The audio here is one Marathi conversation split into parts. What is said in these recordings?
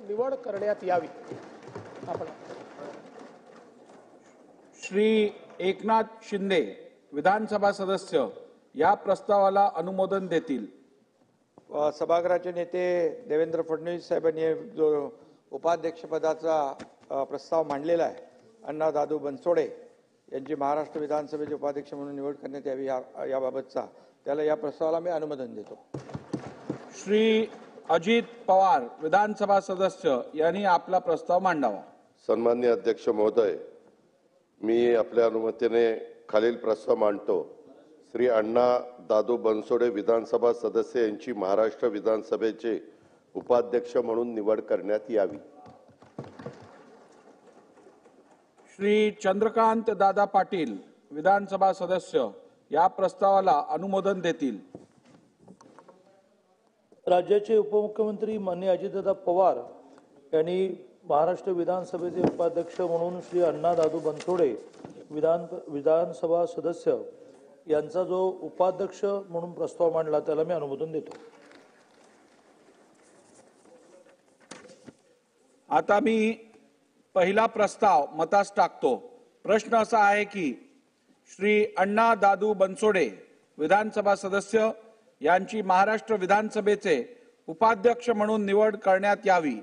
निवड करण्यात यावी। आपण श्री एकनाथ शिंदे विधानसभा सदस्य या प्रस्तावाला अनुमोदन देतील। सभागृहाचे नेते देवेंद्र फडणवीस साहेबांनी जो उपाध्यक्षपदाचा प्रस्ताव मांडलेला आहे, अण्णा दादू बनसोडे यांची महाराष्ट्र विधानसभेचे उपाध्यक्ष म्हणून निवड करण्यात यावी याबाबतचा, त्याला या प्रस्तावाला मी अनुमोदन देतो। श्री अजित पवार विधानसभा सदस्य यांनी आपला प्रस्ताव मांडावा। सन्माननीय अध्यक्ष महोदय, मी आपल्या अनुमतीने खालील प्रस्ताव मांडतो। श्री अण्णा दादू बनसोडे विधानसभा सदस्य यांची महाराष्ट्र विधानसभेचे उपाध्यक्ष म्हणून निवड करण्यात यावी। श्री चंद्रकांत दादा पाटील विधानसभा सदस्य या प्रस्तावाला अनुमोदन देतील। राज्याचे उपमुख्यमंत्री माननीय अजितदादा पवार यांनी महाराष्ट्र विधानसभेचे उपाध्यक्ष म्हणून श्री अण्णा दादू बनसोडे विधानसभा सदस्य यांचा जो उपाध्यक्ष म्हणून प्रस्ताव मांडला त्याला मी अनुमोदन देतो। आता मी पहिला प्रस्ताव मतास टाकतो। प्रश्न असा आहे की श्री अण्णा दादू बनसोडे विधानसभा सदस्य यांची महाराष्ट्र विधानसभेचे उपाध्यक्ष म्हणून निवड करण्यात यावी।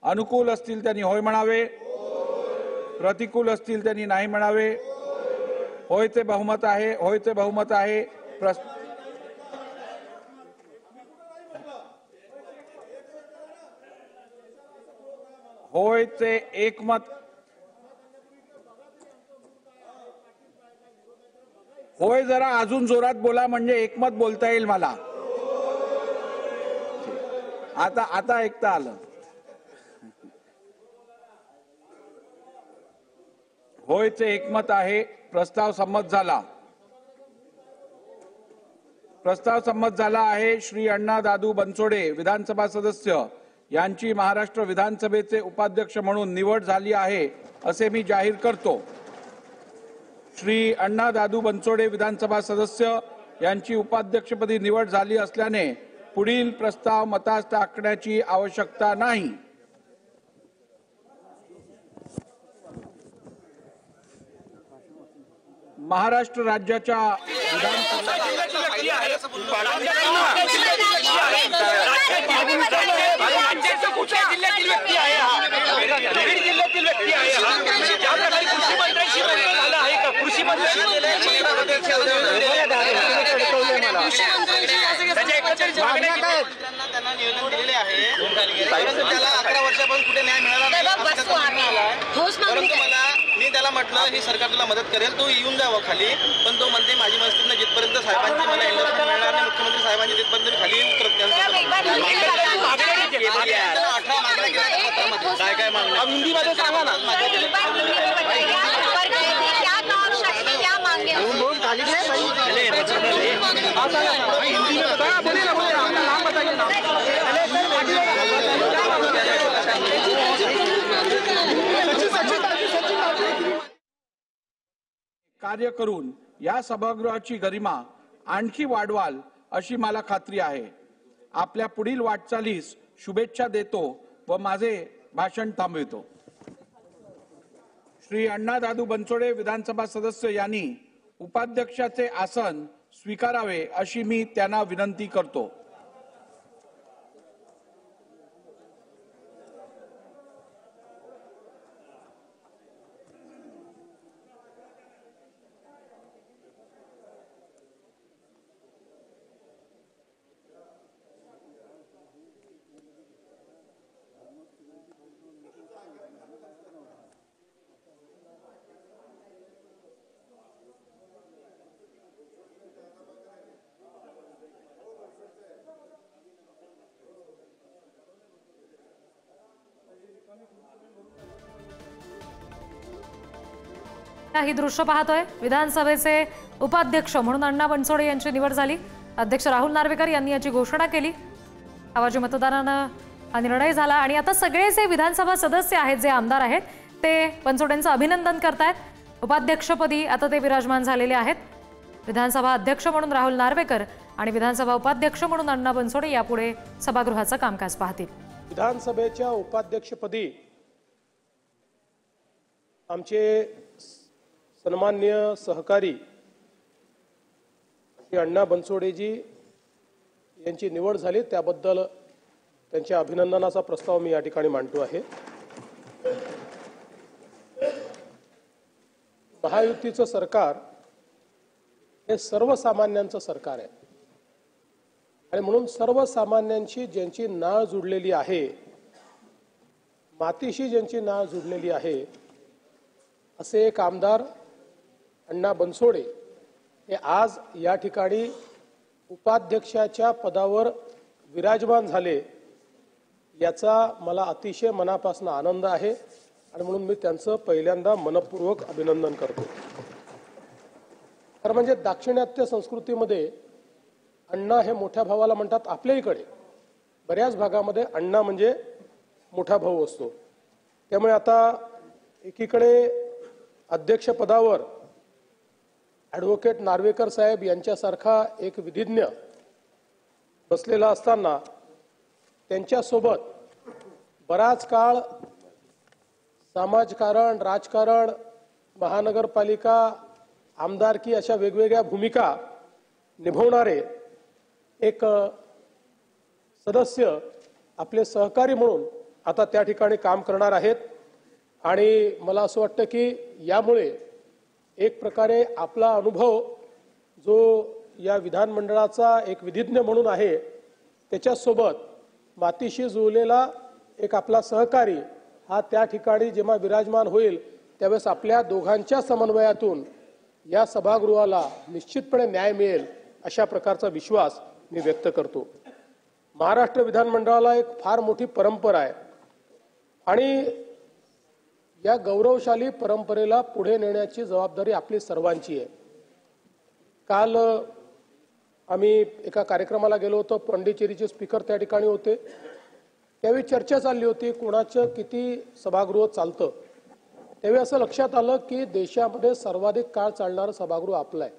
अनुकूल असतील त्यांनी होय म्हणावे, प्रतिकूल असतील त्यांनी नाही म्हणावे। होयचे बहुमत आहे, होयचे बहुमत आहे। होयचे एकमत, होय जरा अजून जोरात बोला म्हणजे एकमत बोलता येईल मला। आता ऐकता आलं। होयचे एकमत आहे। प्रस्ताव संमत झाला। प्रस्ताव संमत झाला आहे। श्री अण्णा दादू बनसोडे विधानसभा सदस्य यांची महाराष्ट्र विधानसभेचे उपाध्यक्ष म्हणून निवड झाली आहे असे मी जाहीर करतो। श्री अण्णा दादू बनसोडे विधानसभा सदस्य यांची उपाध्यक्षपदी निवड झाली असल्याने पुढील प्रस्ताव मतास टाकण्याची आवश्यकता नाही। महाराष्ट्र राज्याच्या निवेदन दिलेले आहे, परंतु त्याला 11 वर्षापासून कुठे न्याय मिळाला नाही। परंतु मी त्याला म्हटलं ही सरकार तुला मदत करेल, तू येऊन जावं खाली, पण तो म्हणते माझी मस्तीनं जिथपर्यंत साहेबांची मला इंडस्ट्री मिळणार नाही, मुख्यमंत्री साहेबांची तिथपर्यंत मी खाली उतरत नाही। 18 मागण्या केल्या पत्रामध्ये, काय काय मागण्या हिंदीमध्ये सांगा ना। कार्य करून या सभागृहाची गरिमा आणखी वाढवाल अशी मला खात्री आहे। आपल्या पुढील वाटचालीस शुभेच्छा देतो व माझे भाषण थांबवितो। श्री अण्णा दादू बनसोडे विधानसभा सदस्य यांनी उपाध्यक्षाचे आसन स्वीकारावे अशी मी त्यांना विनंती करतो। ही दृश्य पाहतोय। विधानसभेचे उपाध्यक्ष म्हणून अण्णा बनसोडे यांची निवड झाली। अध्यक्ष राहुल नार्वेकर यांनी याची घोषणा केली। आवाजी मतदानानं हा निर्णय झाला आणि आता सगळे जे विधानसभा सदस्य आहेत, जे आमदार आहेत, ते बनसोडेंचं अभिनंदन करतायत। उपाध्यक्षपदी आता ते विराजमान झालेले आहेत। विधानसभा अध्यक्ष म्हणून राहुल नार्वेकर आणि विधानसभा उपाध्यक्ष म्हणून अण्णा बनसोडे यापुढे सभागृहाचं कामकाज पाहतील। विधानसभेच्या उपाध्यक्षपदी आमचे सन्माननीय सहकारी श्री अण्णा बनसोडेजी यांची निवड झाली, त्याबद्दल त्यांच्या अभिनंदनाचा प्रस्ताव मी या ठिकाणी मांडतो आहे. महायुतीचं सरकार हे सर्वसामान्यांचं सरकार आहे आणि म्हणून सर्वसामान्यांची ज्यांची नाळ जुडलेली आहे, मातीशी ज्यांची नाळ जुडलेली आहे, असे एक आमदार अण्णा बनसोडे हे आज या ठिकाणी उपाध्यक्षाच्या पदावर विराजमान झाले, याचा मला अतिशय मनापासून आनंद आहे आणि म्हणून मी त्यांचं पहिल्यांदा मनपूर्वक अभिनंदन करतो. खरं म्हणजे दाक्षिणात्य संस्कृतीमध्ये अण्णा हे मोठ्या भावाला म्हणतात. आपल्या इकडे बऱ्याच भागामध्ये अण्णा म्हणजे मोठा भाऊ असतो. त्यामुळे आता एकीकडे अध्यक्षपदावर ॲडव्होकेट नार्वेकर साहेब यांच्यासारखा एक विधिज्ञ बसलेला असताना त्यांच्यासोबत बराच काळ समाजकारण, राजकारण, महानगरपालिका, आमदारकी अशा वेगवेगळ्या भूमिका निभवणारे एक सदस्य आपले सहकारी म्हणून आता त्या ठिकाणी काम करणार आहेत. आणि मला असं वाटतं की यामुळे एक प्रकारे आपला अनुभव जो या विधानमंडळाचा एक विधिज्ञ म्हणून आहे, त्याच्यासोबत मातीशी जुळलेला एक आपला सहकारी हा त्या ठिकाणी जेव्हा विराजमान होईल त्यावेळेस आपल्या दोघांच्या समन्वयातून या सभागृहाला निश्चितपणे न्याय मिळेल अशा प्रकारचा विश्वास मी व्यक्त करतो. महाराष्ट्र विधानमंडळाला एक फार मोठी परंपरा आहे आणि या गौरवशाली परंपरेला पुढे नेण्याची जबाबदारी आपली सर्वांची आहे. काल आम्ही एका कार्यक्रमाला गेलो होतो, पॉंडिचेरीचे स्पीकर त्या ठिकाणी होते. त्यावेळी चर्चा चालली होती कोणाचं किती सभागृह चालतं. त्यावेळी असं लक्षात आलं की देशामध्ये सर्वाधिक काळ चालणारं सभागृह आपलं आहे.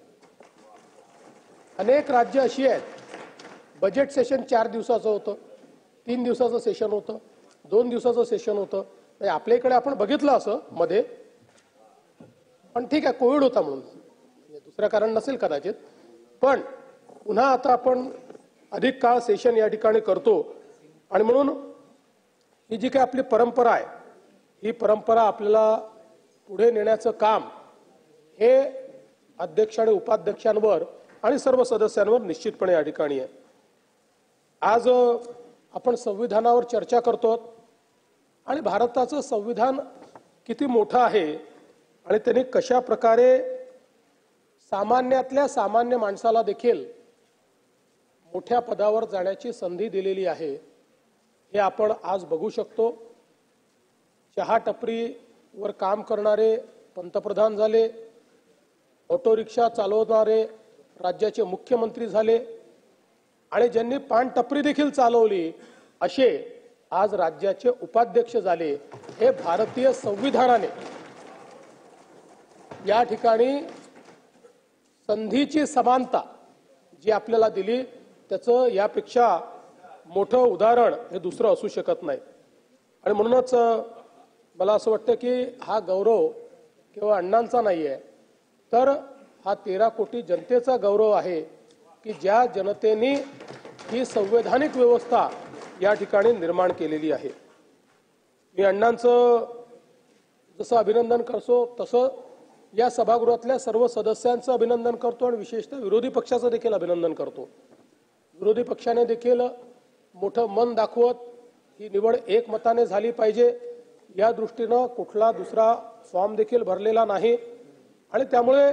अनेक राज्य अशी आहेत, बजेट सेशन 4 दिवसाचं होतं, 3 दिवसाचं सेशन होतं, 2 दिवसाचं सेशन होतं. आपल्या इकडे आपण बघितलं असं मध्ये, पण ठीक आहे कोविड होता म्हणून, दुसरं कारण नसेल कदाचित. पण पुन्हा आता आपण अधिक काळ सेशन या ठिकाणी करतो आणि म्हणून ही जी काही आपली परंपरा आहे, ही परंपरा आपल्याला पुढे नेण्याचं काम हे अध्यक्ष आणि उपाध्यक्षांवर आणि सर्व सदस्यांवर निश्चितपणे या ठिकाणी आहे. आज आपण संविधानावर चर्चा करतो आणि भारताचं संविधान किती मोठं आहे आणि त्यांनी कशा प्रकारे सामान्यातल्या सामान्य माणसाला देखील मोठ्या पदावर जाण्याची संधी दिलेली आहे, हे आपण आज बघू शकतो. चहा टपरीवर काम करणारे पंतप्रधान झाले, ऑटो रिक्षा चालवणारे राज्याचे मुख्यमंत्री झाले आणि ज्यांनी पान टपरी देखील चालवली असे आज राज्याचे उपाध्यक्ष झाले. हे भारतीय संविधानाने या ठिकाणी संधीची समानता जी आपल्याला दिली, त्याचं यापेक्षा मोठं उदाहरण हे दुसरं असू शकत नाही. आणि म्हणूनच मला असं वाटतं की हा गौरव केवळ अण्णांचा नाही आहे, तर हा 13 कोटी जनतेचा गौरव आहे की ज्या जनतेने ही संवैधानिक व्यवस्था या ठिकाणी निर्माण केलेली आहे. मी अण्णांचं जसं अभिनंदन करतो तसं या सभागृहातल्या सर्व सदस्यांचं अभिनंदन करतो आणि विशेषतः विरोधी पक्षाचं देखील अभिनंदन करतो. विरोधी पक्षाने देखील मोठं मन दाखवत ही निवड एकमताने झाली पाहिजे या दृष्टीनं कुठला दुसरा फॉर्म देखील भरलेला नाही आणि त्यामुळे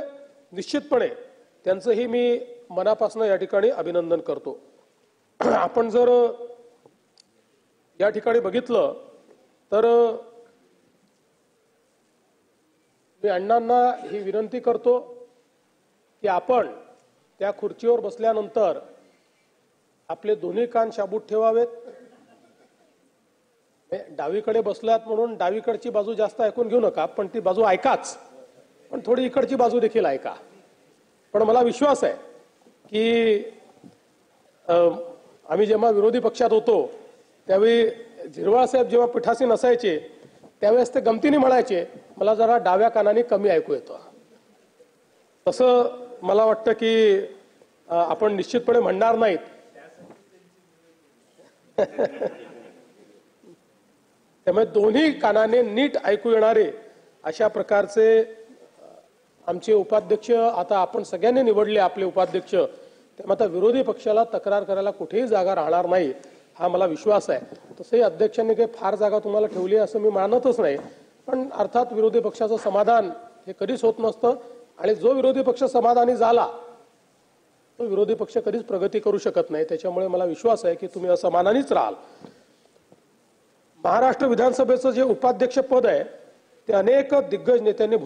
निश्चितपणे त्यांचंही मी मनापासून या ठिकाणी अभिनंदन करतो. आपण जर या ठिकाणी बघितलं तर मी अण्णांना ही विनंती करतो की आपण त्या खुर्चीवर बसल्यानंतर आपले दोन्ही कान शाबूत ठेवावेत. डावीकडे बसलात म्हणून डावीकडची बाजू जास्त ऐकून घेऊ नका, पण ती बाजू ऐकाच, पण थोडी इकडची बाजू देखील ऐका. पण मला विश्वास आहे की आम्ही जेव्हा विरोधी पक्षात होतो त्यावेळी झिरवाळ साहेब जेव्हा पीठासीन असायचे त्यावेळेस ते गमतीने म्हणायचे, मला जरा डाव्या कानाने कमी ऐकू येतं. तसं मला वाटतं की आपण निश्चितपणे म्हणणार नाहीत. त्यामुळे दोन्ही कानाने नीट ऐकू येणारे अशा प्रकारचे आमचे उपाध्यक्ष आता आपण सगळ्यांनी निवडले आपले उपाध्यक्ष. त्यामुळे आता विरोधी पक्षाला तक्रार करायला कुठेही जागा राहणार नाही हा मला विश्वास आहे. तसंही अध्यक्षांनी काही फार जागा तुम्हाला ठेवली असं मी मानतच नाही. पण अर्थात विरोधी पक्षाचं समाधान हे कधीच होत नसतं आणि जो विरोधी पक्ष समाधानी झाला तो विरोधी पक्ष कधीच प्रगती करू शकत नाही. त्याच्यामुळे मला विश्वास आहे की तुम्ही असमानानीच राहाल. महाराष्ट्र विधानसभेचं जे उपाध्यक्ष पद आहे ते अनेक दिग्गज नेत्यांनी